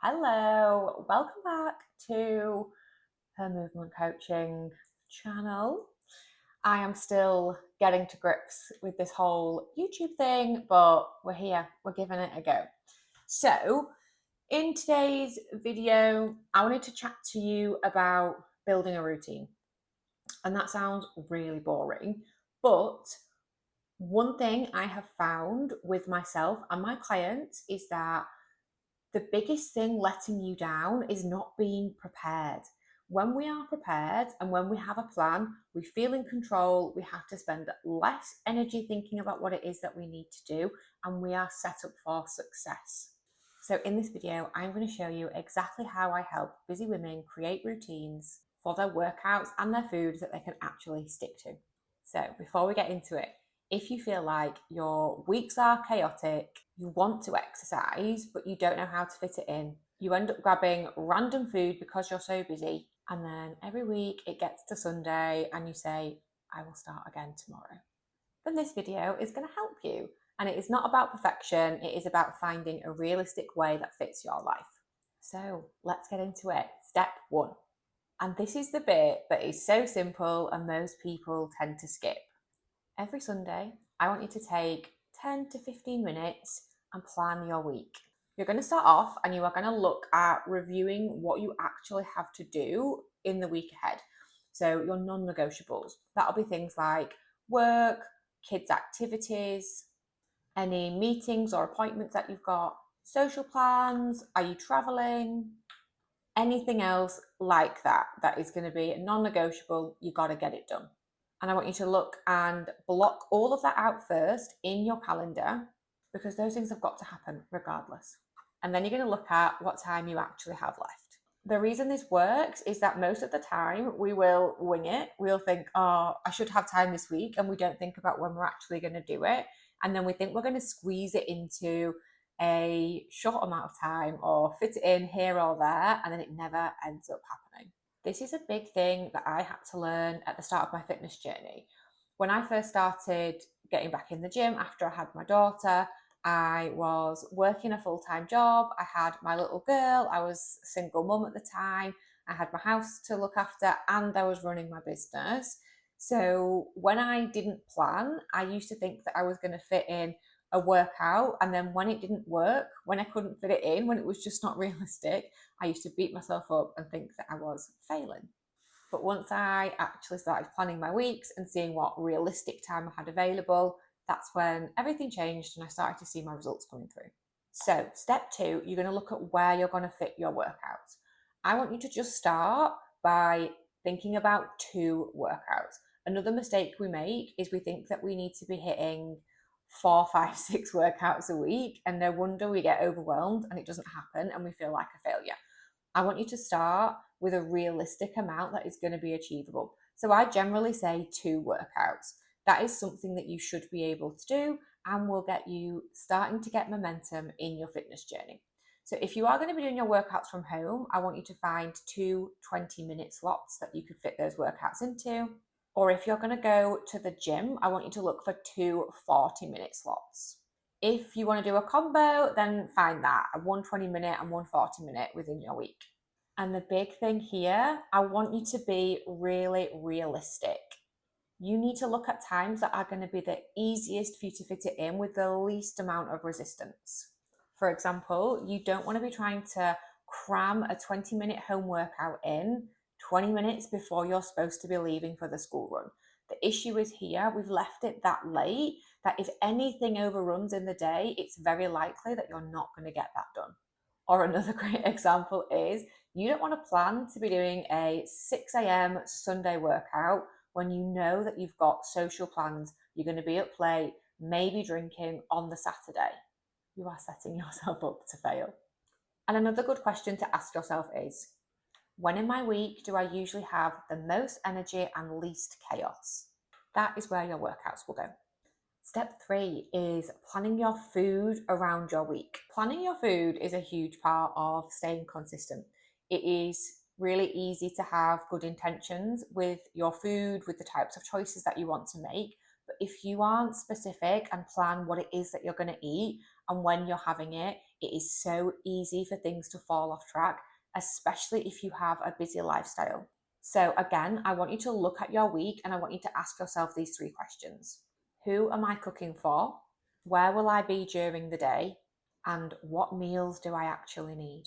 Hello, welcome back to her movement coaching channel. I am still getting to grips with this whole YouTube thing, but we're here, we're giving it a go. So, in today's video, I wanted to chat to you about building a routine. And that sounds really boring, but one thing I have found with myself and my clients is that the biggest thing letting you down is not being prepared. When we are prepared and when we have a plan, we feel in control. We have to spend less energy thinking about what it is that we need to do, and we are set up for success. So, in this video, I'm going to show you exactly how I help busy women create routines for their workouts and their foods that they can actually stick to. So, before we get into it, if you feel like your weeks are chaotic, you want to exercise, but you don't know how to fit it in, you end up grabbing random food because you're so busy, and then every week it gets to Sunday and you say, I will start again tomorrow. Then this video is going to help you. And it is not about perfection, it is about finding a realistic way that fits your life. So let's get into it. Step 1. And this is the bit that is so simple and most people tend to skip. Every Sunday, I want you to take 10 to 15 minutes and plan your week. You're going to start off and you are going to look at reviewing what you actually have to do in the week ahead. So your non-negotiables. That'll be things like work, kids' activities, any meetings or appointments that you've got, social plans, are you traveling, anything else like that is going to be a non-negotiable. You got to get it done. And I want you to look and block all of that out first in your calendar, because those things have got to happen regardless. And then you're going to look at what time you actually have left. The reason this works is that most of the time we will wing it. We'll think, oh, I should have time this week. And we don't think about when we're actually going to do it. And then we think we're going to squeeze it into a short amount of time or fit it in here or there. And then it never ends up happening. This is a big thing that I had to learn at the start of my fitness journey. When I first started getting back in the gym after I had my daughter, I was working a full-time job. I had my little girl. I was a single mum at the time. I had my house to look after and I was running my business. So when I didn't plan, I used to think that I was going to fit in a workout, and then when it didn't work, when I couldn't fit it in, when it was just not realistic, I used to beat myself up and think that I was failing. But once I actually started planning my weeks and seeing what realistic time I had available, that's when everything changed and I started to see my results coming through. So step 2, you're going to look at where you're going to fit your workouts. I want you to just start by thinking about 2 workouts. Another mistake we make is we think that we need to be hitting 4, 5, 6 workouts a week, and no wonder we get overwhelmed and it doesn't happen and we feel like a failure. I want you to start with a realistic amount that is going to be achievable. So I generally say 2 workouts. That is something that you should be able to do and will get you starting to get momentum in your fitness journey. So if you are going to be doing your workouts from home, I want you to find 2 20-minute slots that you could fit those workouts into. Or if you're going to go to the gym, I want you to look for 2 40-minute slots. If you want to do a combo, then find that, a 120-minute and 140-minute within your week. And the big thing here, I want you to be really realistic. You need to look at times that are going to be the easiest for you to fit it in with the least amount of resistance. For example, you don't want to be trying to cram a 20-minute home workout in 20 minutes before you're supposed to be leaving for the school run. The issue is here, we've left it that late that if anything overruns in the day, it's very likely that you're not going to get that done. Or another great example is you don't want to plan to be doing a 6 a.m. Sunday workout when you know that you've got social plans, you're going to be up late, maybe drinking on the Saturday. You are setting yourself up to fail. And another good question to ask yourself is, when in my week do I usually have the most energy and least chaos? That is where your workouts will go. Step 3 is planning your food around your week. Planning your food is a huge part of staying consistent. It is really easy to have good intentions with your food, with the types of choices that you want to make. But if you aren't specific and plan what it is that you're going to eat and when you're having it, It is so easy for things to fall off track, especially if you have a busy lifestyle. So, again, I want you to look at your week and I want you to ask yourself these 3 questions. Who am I cooking for? Where will I be during the day? And what meals do I actually need?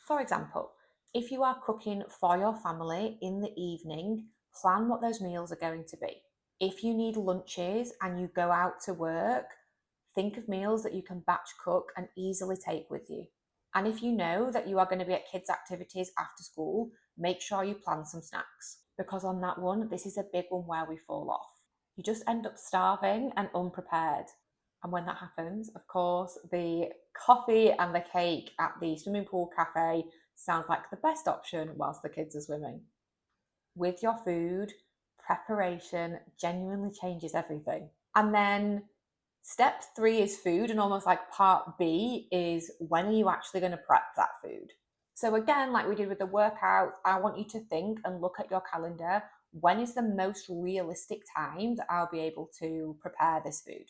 For example, if you are cooking for your family in the evening, plan what those meals are going to be. If you need lunches and you go out to work, think of meals that you can batch cook and easily take with you. And if you know that you are going to be at kids' activities after school, make sure you plan some snacks. Because on that one, this is a big one where we fall off. You just end up starving and unprepared. And when that happens, of course, the coffee and the cake at the swimming pool cafe sounds like the best option whilst the kids are swimming. With your food, preparation genuinely changes everything. And then step 3 is food, and almost like part B is when are you actually going to prep that food? So, again, like we did with the workout, I want you to think and look at your calendar. When is the most realistic time that I'll be able to prepare this food?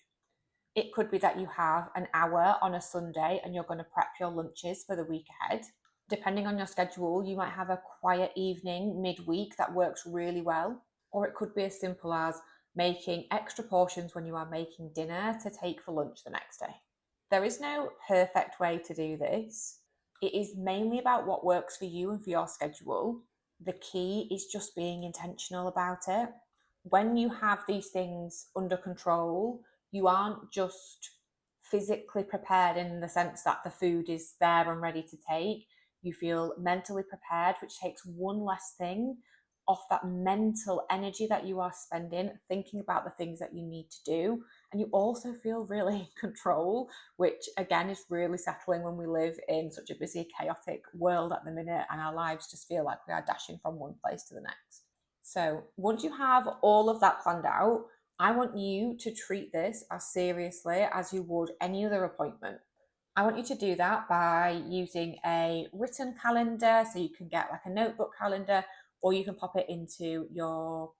It could be that you have an hour on a Sunday and you're going to prep your lunches for the week ahead. Depending on your schedule, you might have a quiet evening midweek that works really well. Or it could be as simple as making extra portions when you are making dinner to take for lunch the next day. There is no perfect way to do this. It is mainly about what works for you and for your schedule. The key is just being intentional about it. When you have these things under control, you aren't just physically prepared in the sense that the food is there and ready to take. You feel mentally prepared, which takes one less thing off that mental energy that you are spending thinking about the things that you need to do. And you also feel really in control, which again is really settling when we live in such a busy, chaotic world at the minute and our lives just feel like we are dashing from one place to the next. So once you have all of that planned out, I want you to treat this as seriously as you would any other appointment. I want you to do that by using a written calendar, so you can get like a notebook calendar, or you can pop it into your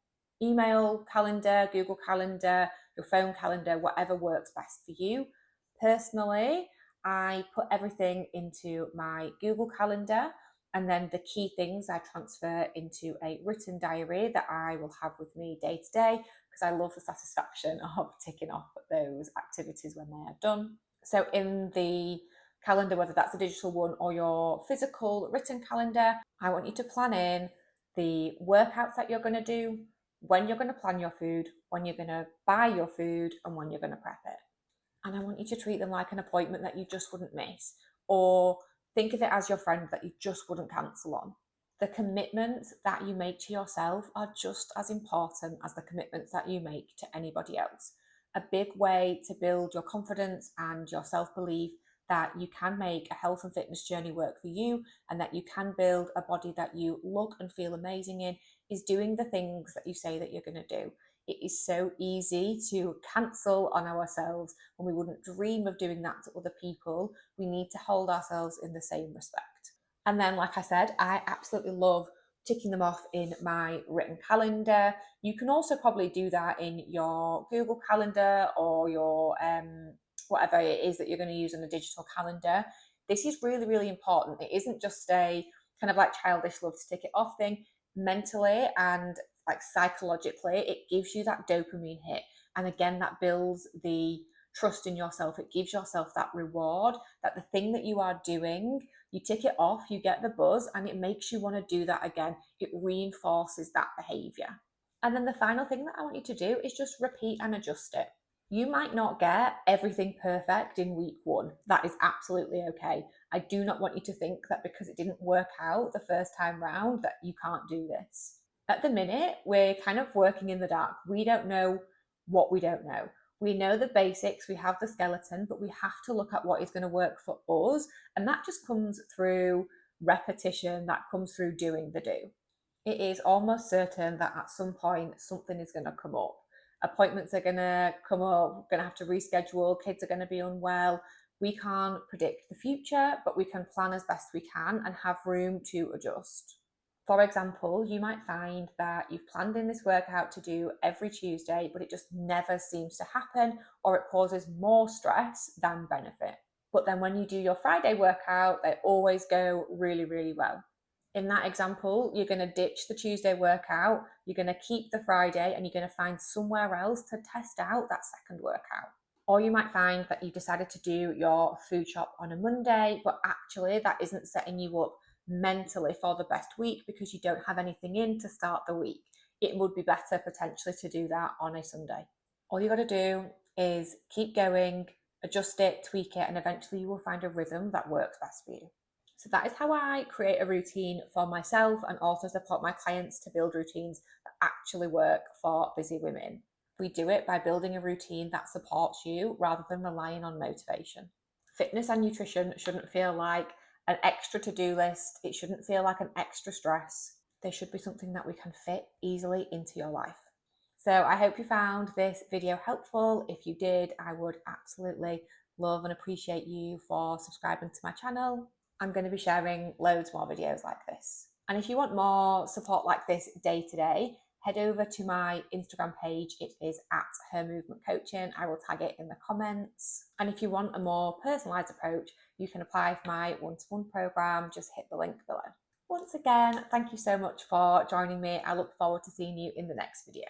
email calendar, Google Calendar, your phone calendar, whatever works best for you. Personally, I put everything into my Google Calendar, and then the key things I transfer into a written diary that I will have with me day to day, because I love the satisfaction of ticking off those activities when they are done. So in the calendar, whether that's a digital one or your physical written calendar, I want you to plan in the workouts that you're going to do, when you're going to plan your food, when you're going to buy your food, and when you're going to prep it. And I want you to treat them like an appointment that you just wouldn't miss, or think of it as your friend that you just wouldn't cancel on. The commitments that you make to yourself are just as important as the commitments that you make to anybody else. A big way to build your confidence and your self-belief that you can make a health and fitness journey work for you and that you can build a body that you look and feel amazing in is doing the things that you say that you're going to do. It is so easy to cancel on ourselves when we wouldn't dream of doing that to other people. We need to hold ourselves in the same respect. And then, like I said, I absolutely love ticking them off in my written calendar. You can also probably do that in your Google Calendar or your whatever it is that you're going to use on a digital calendar. This is really, really important. It isn't just a kind of like childish love to tick it off thing. Mentally and like psychologically, it gives you that dopamine hit. And again, that builds the trust in yourself. It gives yourself that reward that the thing that you are doing, you tick it off, you get the buzz, and it makes you want to do that again. It reinforces that behavior. And then the final thing that I want you to do is just repeat and adjust it. You might not get everything perfect in week 1. That is absolutely okay. I do not want you to think that because it didn't work out the first time round that you can't do this. At the minute, we're kind of working in the dark. We don't know what we don't know. We know the basics, we have the skeleton, but we have to look at what is going to work for us. And that just comes through repetition, that comes through doing the do. It is almost certain that at some point something is going to come up. Appointments are going to come up, we're going to have to reschedule, kids are going to be unwell. We can't predict the future, but we can plan as best we can and have room to adjust. For example, you might find that you've planned in this workout to do every Tuesday, but it just never seems to happen, or it causes more stress than benefit. But then when you do your Friday workout, they always go really, really well. In that example, you're going to ditch the Tuesday workout, you're going to keep the Friday, and you're going to find somewhere else to test out that second workout. Or you might find that you decided to do your food shop on a Monday, but actually that isn't setting you up mentally for the best week because you don't have anything in to start the week. It would be better potentially to do that on a Sunday. All you got to do is keep going, adjust it, tweak it, and eventually you will find a rhythm that works best for you. So that is how I create a routine for myself and also support my clients to build routines that actually work for busy women. We do it by building a routine that supports you rather than relying on motivation. Fitness and nutrition shouldn't feel like an extra to-do list. It shouldn't feel like an extra stress. They should be something that we can fit easily into your life. So I hope you found this video helpful. If you did, I would absolutely love and appreciate you for subscribing to my channel. I'm going to be sharing loads more videos like this. And if you want more support like this day to day, head over to my Instagram page. It is at Her Movement Coaching. I will tag it in the comments. And if you want a more personalised approach, you can apply for my one-to-one programme. Just hit the link below. Once again, thank you so much for joining me. I look forward to seeing you in the next video.